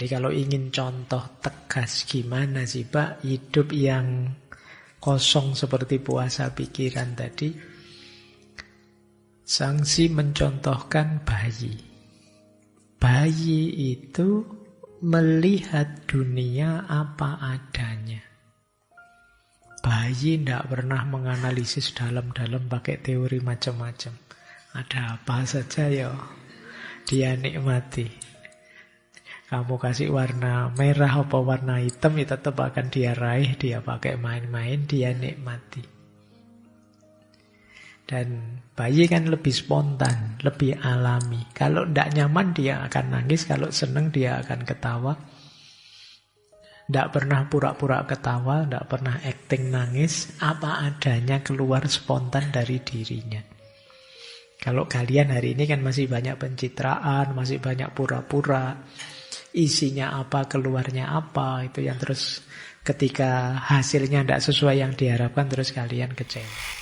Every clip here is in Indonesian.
Jadi kalau ingin contoh tegas gimana sih Pak hidup yang kosong seperti puasa pikiran tadi, Sangsi mencontohkan bayi. Bayi itu melihat dunia apa adanya. Bayi tidak pernah menganalisis dalam-dalam pakai teori macam-macam. Ada apa saja ya dia nikmati. Kamu kasih warna merah apa warna hitam, ya tetap akan dia raih, dia pakai main-main, dia nikmati. Dan bayi kan lebih spontan, lebih alami. Kalau tidak nyaman dia akan nangis, kalau senang dia akan ketawa. Tidak pernah pura-pura ketawa, tidak pernah acting nangis, apa adanya keluar spontan dari dirinya. Kalau kalian hari ini kan masih banyak pencitraan, masih banyak pura-pura, isinya apa, keluarnya apa, itu yang terus ketika hasilnya tidak sesuai yang diharapkan, terus kalian kecewa.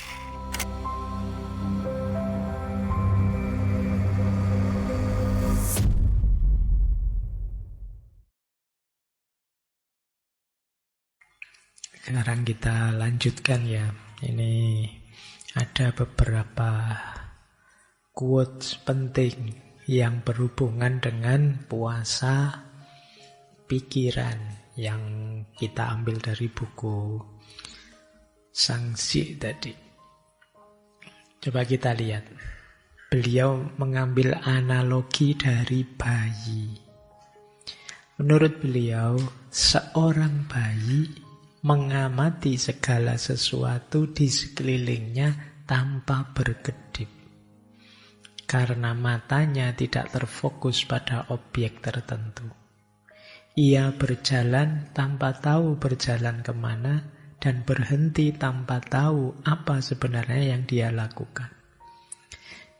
Sekarang kita lanjutkan ya. Ini ada beberapa quotes penting yang berhubungan dengan puasa pikiran yang kita ambil dari buku Sangsi tadi. Coba kita lihat. Beliau mengambil analogi dari bayi. Menurut beliau, seorang bayi mengamati segala sesuatu di sekelilingnya tanpa berkedip. Karena matanya tidak terfokus pada objek tertentu. Ia berjalan tanpa tahu berjalan kemana dan berhenti tanpa tahu apa sebenarnya yang dia lakukan.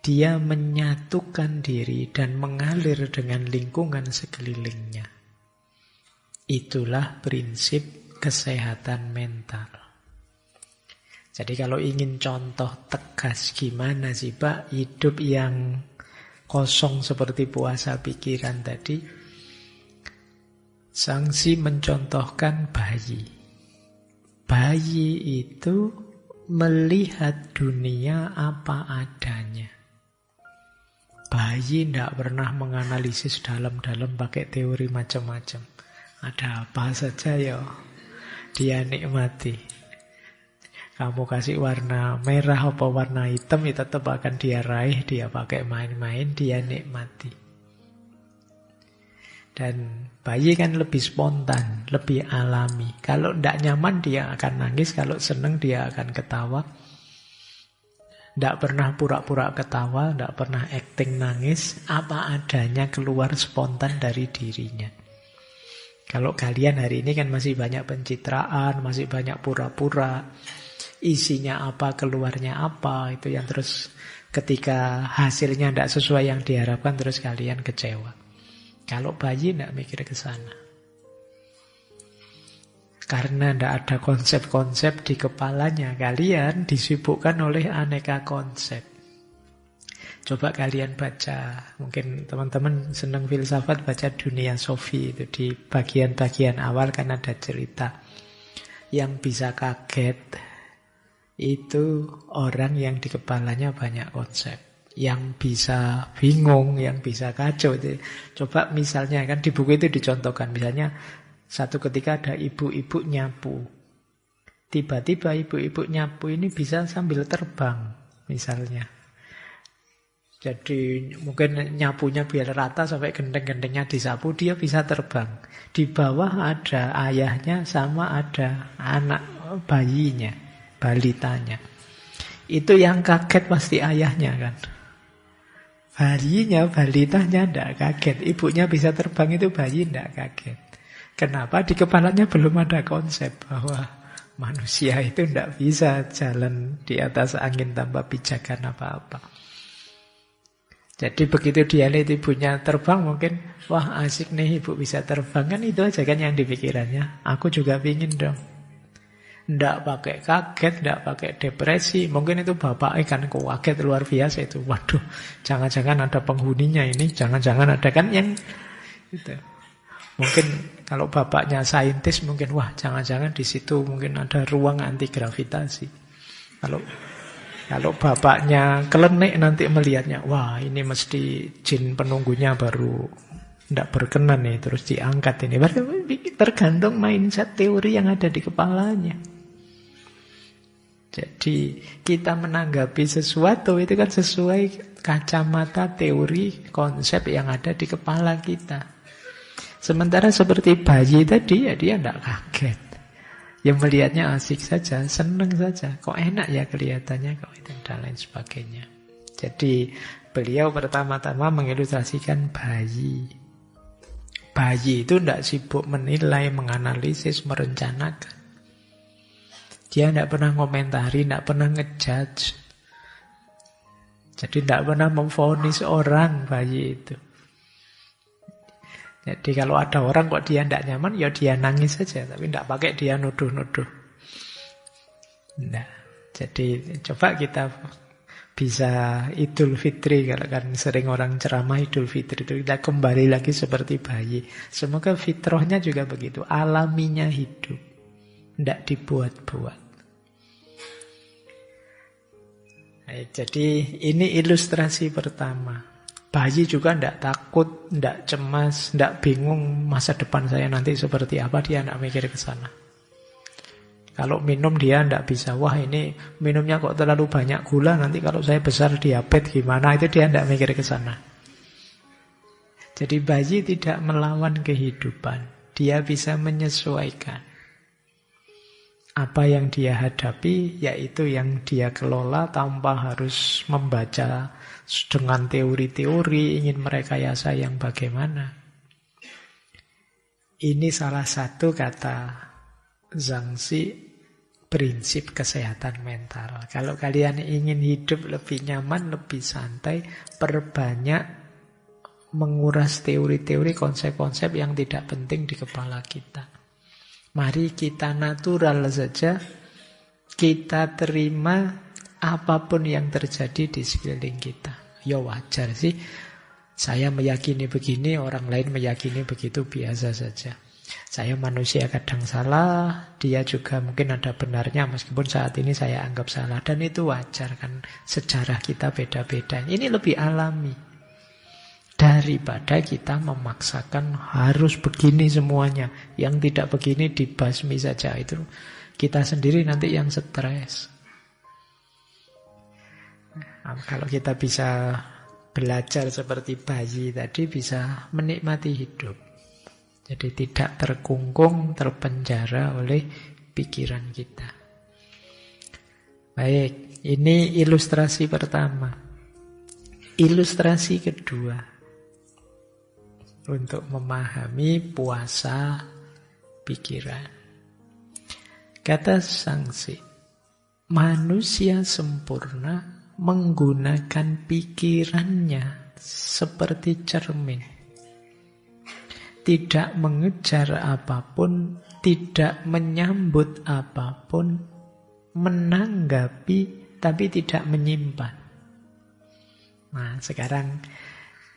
Dia menyatukan diri dan mengalir dengan lingkungan sekelilingnya. Itulah prinsip kesehatan mental. Jadi kalau ingin contoh tegas gimana sih Pak hidup yang kosong seperti puasa pikiran tadi, Sangsi mencontohkan bayi. Bayi itu melihat dunia apa adanya. Bayi tidak pernah menganalisis dalam-dalam pakai teori macam-macam. Ada apa saja ya dia nikmati. Kamu kasih warna merah apa warna hitam, ya tetap akan dia raih, dia pakai main-main, dia nikmati. Dan bayi kan lebih spontan, lebih alami. Kalau tidak nyaman dia akan nangis, kalau senang dia akan ketawa. Tidak pernah pura-pura ketawa, tidak pernah acting nangis, apa adanya keluar spontan dari dirinya. Kalau kalian hari ini kan masih banyak pencitraan, masih banyak pura-pura, isinya apa, keluarnya apa, itu yang terus ketika hasilnya tidak sesuai yang diharapkan, terus kalian kecewa. Kalau bayi tidak mikir ke sana. Karena tidak ada konsep-konsep di kepalanya, kalian disibukkan oleh aneka konsep. Coba kalian baca, mungkin teman-teman senang filsafat, baca Dunia Sofi itu di bagian-bagian awal kan ada cerita. Yang bisa kaget itu orang yang di kepalanya banyak konsep. Yang bisa bingung, yang bisa kacau. Coba misalnya kan di buku itu dicontohkan, misalnya satu ketika ada ibu-ibu nyapu. Tiba-tiba ibu-ibu nyapu ini bisa sambil terbang misalnya. Jadi mungkin nyapunya biar rata sampai gendeng-gendengnya disapu, dia bisa terbang. Di bawah ada ayahnya sama ada anak bayinya, balitanya. Itu yang kaget pasti ayahnya kan. Bayinya, balitanya tidak kaget. Ibunya bisa terbang itu bayi tidak kaget. Kenapa? Di kepalanya belum ada konsep bahwa manusia itu tidak bisa jalan di atas angin tanpa pijakan apa-apa. Jadi begitu dia lihat ibunya terbang mungkin, wah asik nih ibu bisa terbang. Kan itu aja kan yang dipikirannya. Aku juga pingin dong. Tidak pakai kaget, tidak pakai depresi. Mungkin itu bapaknya kan kaget luar biasa itu. Waduh, jangan-jangan ada penghuninya ini. Jangan-jangan ada kan yang itu. Mungkin kalau bapaknya saintis mungkin wah jangan-jangan di situ mungkin ada ruang anti gravitasi. Kalau bapaknya kelenik nanti melihatnya, wah ini mesti jin penunggunya baru tidak berkenan nih, terus diangkat ini. Tergantung mindset teori yang ada di kepalanya. Jadi kita menanggapi sesuatu itu kan sesuai kacamata teori konsep yang ada di kepala kita. Sementara seperti bayi tadi ya dia tidak kaget. Yang melihatnya asik saja, senang saja. Kok enak ya kelihatannya, kok itu dan lain sebagainya. Jadi beliau pertama-tama mengilustrasikan bayi. Bayi itu tidak sibuk menilai, menganalisis, merencanakan. Dia tidak pernah komentari, tidak pernah ngejudge. Jadi tidak pernah memvonis orang bayi itu. Jadi kalau ada orang kok dia tidak nyaman, ya dia nangis saja. Tapi tidak pakai dia nuduh-nuduh. Nah, jadi coba kita bisa Idul Fitri. Kalau kan sering orang ceramah Idul Fitri itu kita kembali lagi seperti bayi. Semoga fitrahnya juga begitu. Alaminya hidup. Tidak dibuat-buat. Nah, jadi ini ilustrasi pertama. Bayi juga tidak takut, tidak cemas, tidak bingung masa depan saya nanti seperti apa. Dia tidak mikir ke sana. Kalau minum dia tidak bisa, wah ini minumnya kok terlalu banyak gula, nanti kalau saya besar diabetes gimana, itu dia tidak mikir ke sana. Jadi bayi tidak melawan kehidupan. Dia bisa menyesuaikan. Apa yang dia hadapi, yaitu yang dia kelola tanpa harus membaca dengan teori-teori, ingin merekayasa yang bagaimana. Ini salah satu kata Zhangxi, prinsip kesehatan mental. Kalau kalian ingin hidup lebih nyaman, lebih santai, perbanyak menguras teori-teori, konsep-konsep yang tidak penting di kepala kita. Mari kita natural saja, kita terima apapun yang terjadi di sekeliling kita. Ya wajar sih, saya meyakini begini, orang lain meyakini begitu, biasa saja. Saya manusia kadang salah, dia juga mungkin ada benarnya, meskipun saat ini saya anggap salah. Dan itu wajar kan, sejarah kita beda-beda. Ini lebih alami. Daripada kita memaksakan harus begini semuanya. Yang tidak begini dibasmi saja. Itu kita sendiri nanti yang stres. Nah, kalau kita bisa belajar seperti bayi tadi, bisa menikmati hidup. Jadi tidak terkungkung, terpenjara oleh pikiran kita. Baik, ini ilustrasi pertama. Ilustrasi kedua. Untuk memahami puasa pikiran. Kata Zhangxi, manusia sempurna menggunakan pikirannya seperti cermin. Tidak mengejar apapun, tidak menyambut apapun, menanggapi tapi tidak menyimpan. Nah, sekarang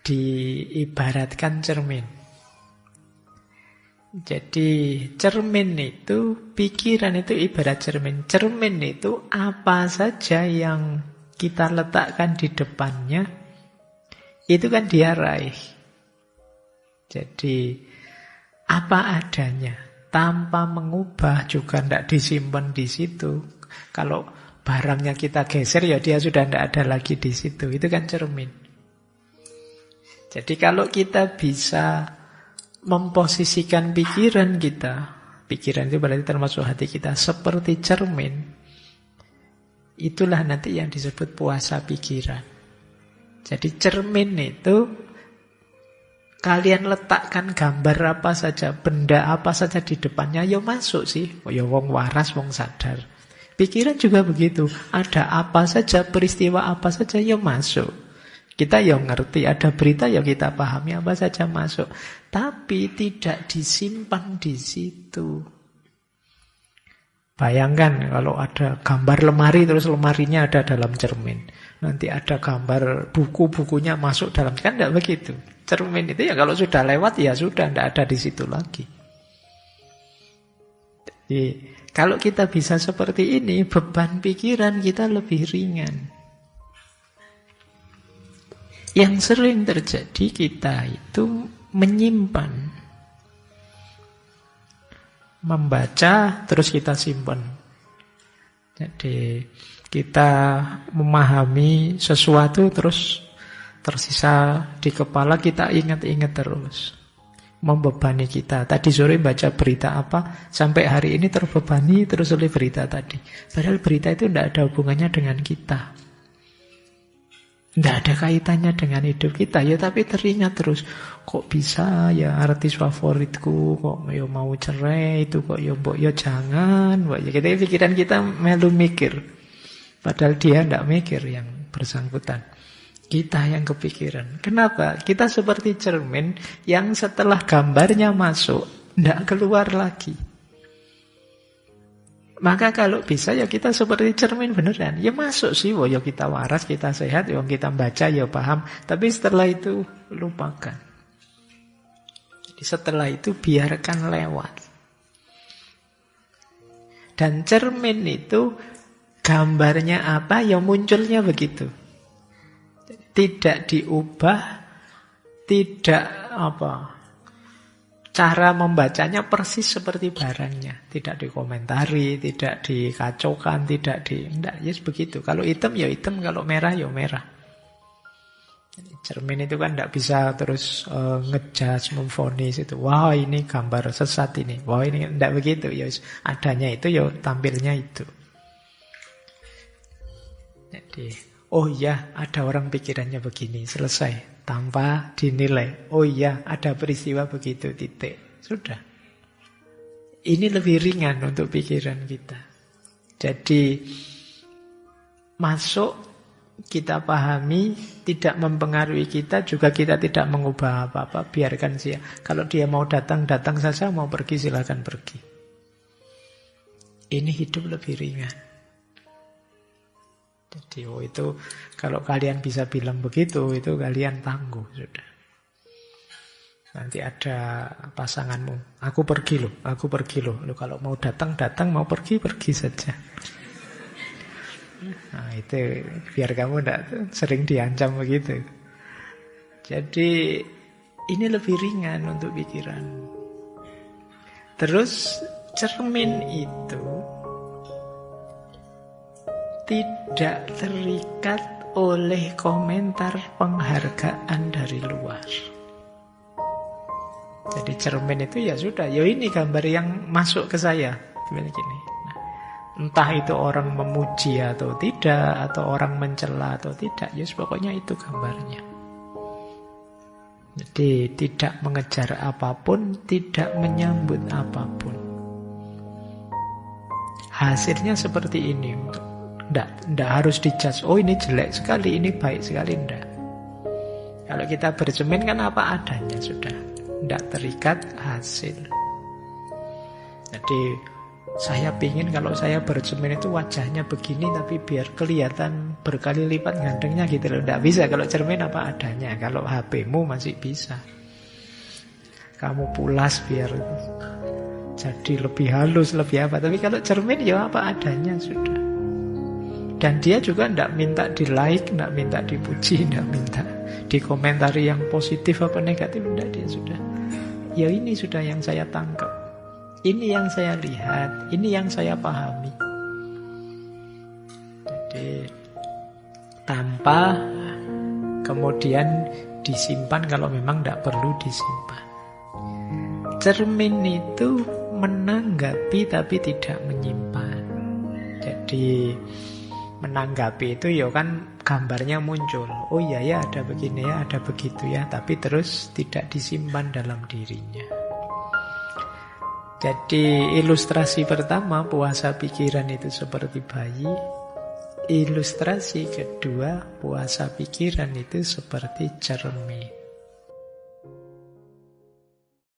diibaratkan cermin. Jadi cermin itu, pikiran itu ibarat cermin. Cermin itu apa saja yang kita letakkan di depannya, itu kan dia raih. Jadi apa adanya, tanpa mengubah, juga tidak disimpan di situ. Kalau barangnya kita geser, ya dia sudah tidak ada lagi di situ. Itu kan cermin. Jadi kalau kita bisa memposisikan pikiran kita, pikiran itu berarti termasuk hati kita, seperti cermin, itulah nanti yang disebut puasa pikiran. Jadi cermin itu kalian letakkan gambar apa saja, benda apa saja di depannya, ya masuk sih. Ya wong waras, wong sadar. Pikiran juga begitu. Ada apa saja, peristiwa apa saja, ya masuk. Kita yang ngerti, ada berita ya kita pahami, apa saja masuk. Tapi tidak disimpan di situ. Bayangkan kalau ada gambar lemari, terus lemarinya ada dalam cermin. Nanti ada gambar buku-bukunya masuk dalam, kan tidak begitu. Cermin itu ya kalau sudah lewat ya sudah, tidak ada di situ lagi. Jadi kalau kita bisa seperti ini, beban pikiran kita lebih ringan. Yang sering terjadi kita itu menyimpan. Membaca terus kita simpan. Jadi kita memahami sesuatu terus tersisa di kepala, kita ingat-ingat terus. Membebani kita. Tadi sore baca berita apa, sampai hari ini terbebani terus oleh berita tadi. Padahal berita itu tidak ada hubungannya dengan kita. Tidak ada kaitannya dengan hidup kita, ya tapi teringat terus. Kok bisa ya artis favoritku kok ya mau cerai itu, kok ya mbok ya jangan. Ya kita pikiran kita melu mikir. Padahal dia tidak mikir yang bersangkutan. Kita yang kepikiran. Kenapa? Kita seperti cermin yang setelah gambarnya masuk tidak keluar lagi. Maka kalau bisa ya kita seperti cermin beneran. Ya masuk sih, ya kita waras, kita sehat, ya kita baca, ya paham. Tapi setelah itu lupakan. Jadi setelah itu biarkan lewat. Dan cermin itu gambarnya apa, ya munculnya begitu. Tidak diubah, tidak cara membacanya persis seperti barangnya. Tidak dikomentari, tidak dikacaukan, tidak, yes begitu. Kalau hitam ya hitam, kalau merah ya merah. Cermin itu kan tidak bisa terus ngejudge, memvonis itu. Wah ini gambar sesat ini. Wah ini tidak begitu. Ya adanya itu ya tampilnya itu. Jadi, oh ya ada orang pikirannya begini, selesai. Tanpa dinilai. Oh iya, ada peristiwa begitu, titik. Sudah. Ini lebih ringan untuk pikiran kita. Jadi, masuk, kita pahami, tidak mempengaruhi kita, juga kita tidak mengubah apa-apa. Biarkan dia. Kalau dia mau datang, datang saja. Mau pergi, silakan pergi. Ini hidup lebih ringan. Jadi itu kalau kalian bisa bilang begitu, itu kalian tangguh sudah. Nanti ada pasanganmu, aku pergi loh. Lu kalau mau datang, mau pergi saja. Nah itu biar kamu tidak sering diancam begitu. Jadi ini lebih ringan untuk pikiran. Terus cermin itu tidak terikat oleh komentar penghargaan dari luar. Jadi cermin itu ya sudah, ya ini gambar yang masuk ke saya. Gini. Nah, entah itu orang memuji atau tidak, atau orang mencela atau tidak, ya pokoknya itu gambarnya. Jadi tidak mengejar apapun, tidak menyambut apapun. Hasilnya seperti ini. Tidak harus dijudge. Oh ini jelek sekali, ini baik sekali. Tidak. Kalau kita bercermin kan apa adanya sudah. Tidak terikat hasil. Jadi saya pingin kalau saya bercermin itu wajahnya begini, tapi biar kelihatan berkali lipat gantengnya gitu loh. Tidak bisa. Kalau cermin apa adanya. Kalau HP-mu masih bisa. Kamu pulas biar jadi lebih halus, lebih apa. Tapi kalau cermin ya apa adanya sudah. Dan dia juga tidak minta di like, tidak minta dipuji, tidak minta dikomentari yang positif apa negatif, tidak, dia sudah. Ya ini sudah yang saya tangkap. Ini yang saya lihat, ini yang saya pahami. Jadi tanpa kemudian disimpan kalau memang tidak perlu disimpan. Cermin itu menanggapi tapi tidak menyimpan. Jadi menanggapi itu ya kan gambarnya muncul. Oh iya ya ada begini ya, ada begitu ya. Tapi terus tidak disimpan dalam dirinya. Jadi ilustrasi pertama puasa pikiran itu seperti bayi. Ilustrasi kedua puasa pikiran itu seperti cermin.